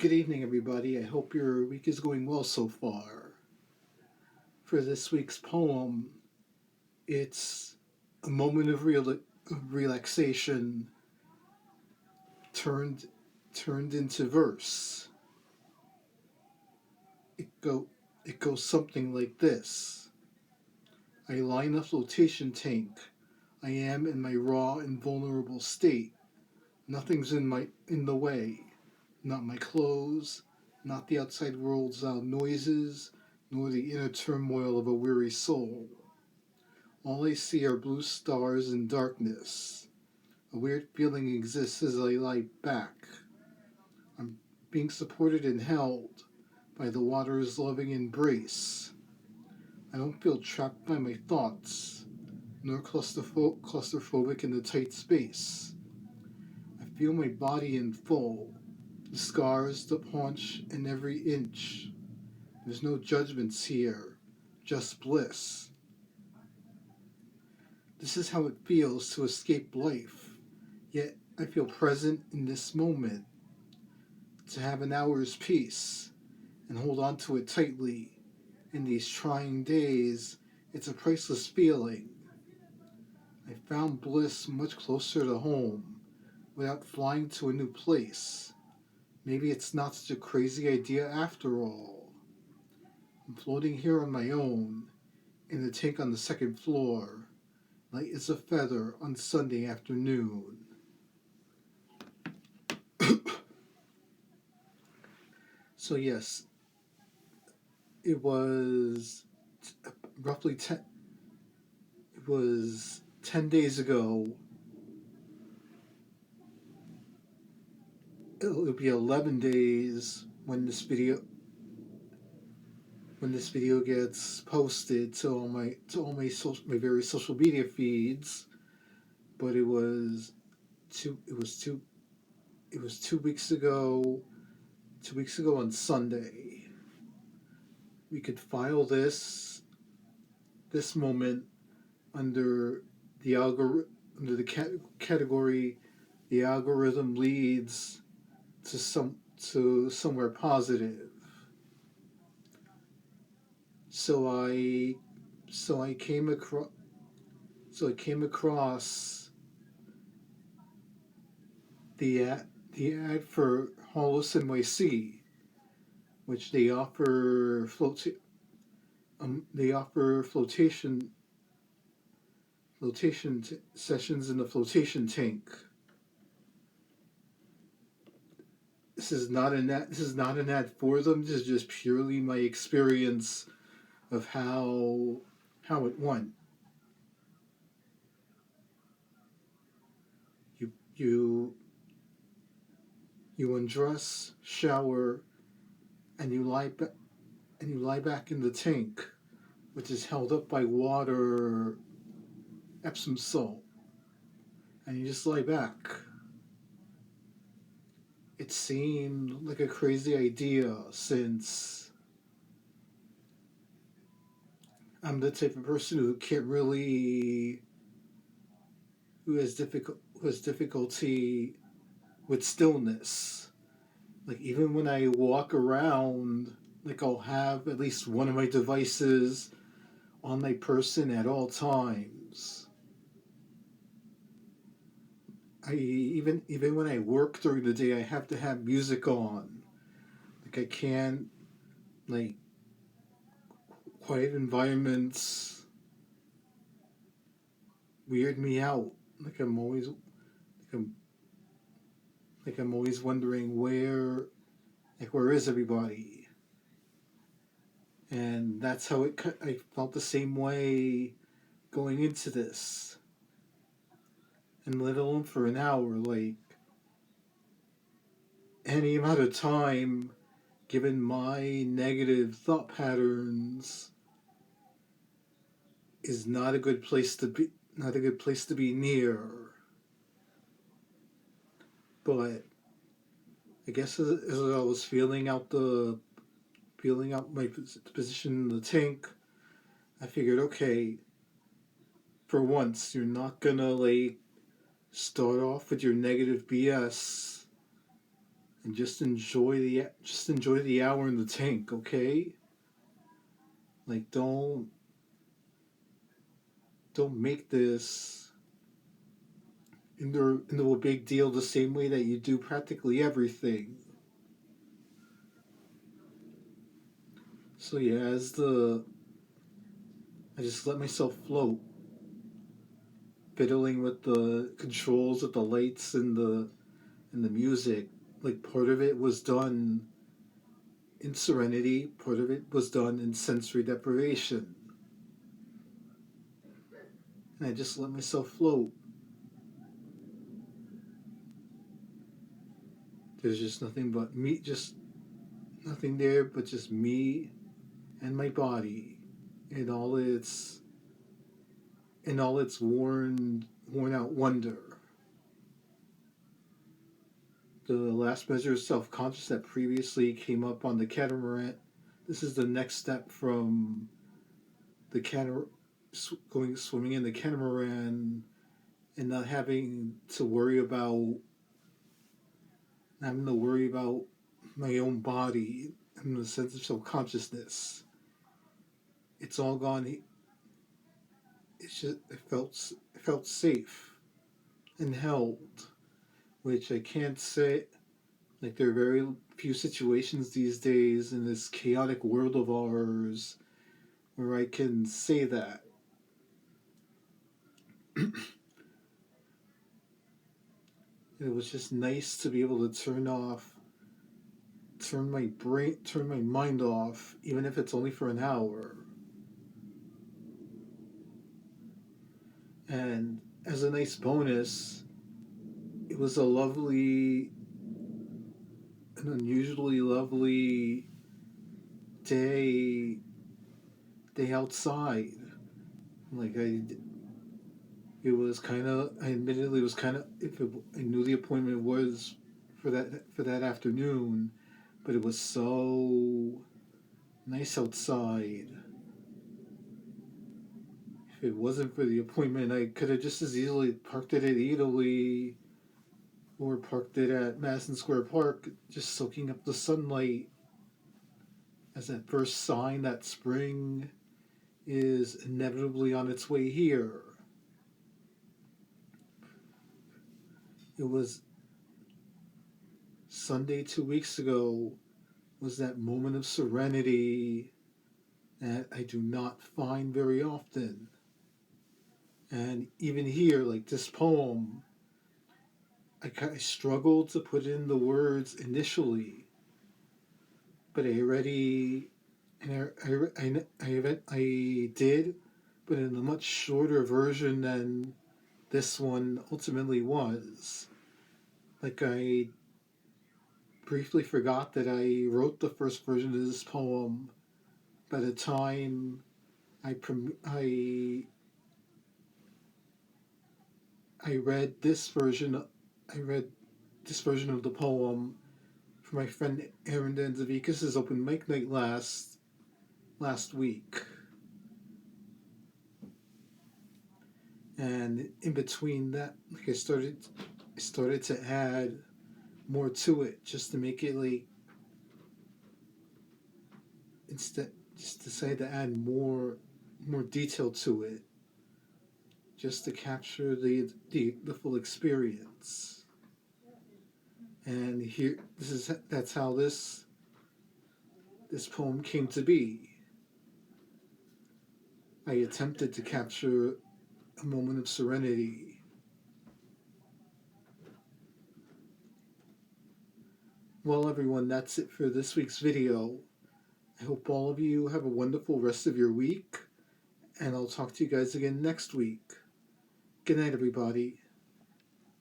Good evening, everybody. I hope your week is going well so far. For this week's poem, it's a moment of relaxation turned into verse. It go it goes something like this. I lie in a flotation tank. I am in my raw and vulnerable state. Nothing's in the way. Not my clothes, not the outside world's loud noises, nor the inner turmoil of a weary soul. All I see are blue stars and darkness. A weird feeling exists as I lie back. I'm being supported and held by the water's loving embrace. I don't feel trapped by my thoughts, nor claustrophobic in the tight space. I feel my body in full, the scars, the paunch, and every inch. There's no judgments here, just bliss. This is how it feels to escape life, yet I feel present in this moment, to have an hour's peace and hold on to it tightly. In these trying days, it's a priceless feeling. I found bliss much closer to home, without flying to a new place. Maybe it's not such a crazy idea after all. I'm floating here on my own, in the tank on the second floor, light as a feather on Sunday afternoon. So yes, it was roughly 10 days ago. It'll be 11 days when this video gets posted to my various social media feeds. But it was 2 weeks ago. 2 weeks ago on Sunday. We could file this moment under the category the algorithm leads to somewhere positive. So I came across the ad for Holos NYC, which they offer flotation sessions in the flotation tank. This is not an ad for them. This is just purely my experience of how it went. You undress, shower, and you lie back in the tank, which is held up by water, Epsom salt, and you just lie back. It seemed like a crazy idea, since I'm the type of person who has difficulty with stillness. Like, even when I walk around, like, I'll have at least one of my devices on my person at all times. Even when I work during the day, I have to have music on. Like, I can't, like, quiet environments weird me out. Like, I'm always wondering where is everybody? And that's how I felt the same way going into this. And let alone for an hour, like, any amount of time, given my negative thought patterns, is not a good place to be near. But I guess as I was feeling out my position in the tank, I figured, okay, for once, you're not gonna, like, start off with your negative BS and just enjoy the hour in the tank, okay? Like don't make this into a big deal the same way that you do practically everything. So yeah, I just let myself float, fiddling with the controls of the lights and the music. Like part of it was done in serenity, part of it was done in sensory deprivation. And I just let myself float. There's just nothing but me, just nothing there but just me and my body in all its worn out wonder. The last measure of self conscious that previously came up on the catamaran. This is the next step from the going swimming in the catamaran and not having to worry about my own body and the sense of self consciousness. It's all gone. It felt safe and held, which I can't say. Like there are very few situations these days in this chaotic world of ours where I can say that. It was just nice to be able to turn my mind off, even if it's only for an hour. And as a nice bonus, it was an unusually lovely day, day outside. Like I admittedly was kind of, I knew the appointment was for that afternoon, but it was so nice outside. If it wasn't for the appointment, I could have just as easily parked it at Italy or parked it at Madison Square Park, just soaking up the sunlight as that first sign that spring is inevitably on its way here. It was Sunday 2 weeks ago, was that moment of serenity that I do not find very often. And even here, like this poem, I struggled to put in the words initially, but I did, but in a much shorter version than this one ultimately was. Like I briefly forgot that I wrote the first version of this poem by the time I I read this version. I read this version of the poem for my friend Aaron Danzavikis' open mic night last week, and in between that, like I started to add more to it just to make it like instead just decided to add more detail to it just to capture the full experience. And here, that's how this poem came to be. I attempted to capture a moment of serenity. Well, everyone, that's it for this week's video. I hope all of you have a wonderful rest of your week, and I'll talk to you guys again next week. Good night, everybody.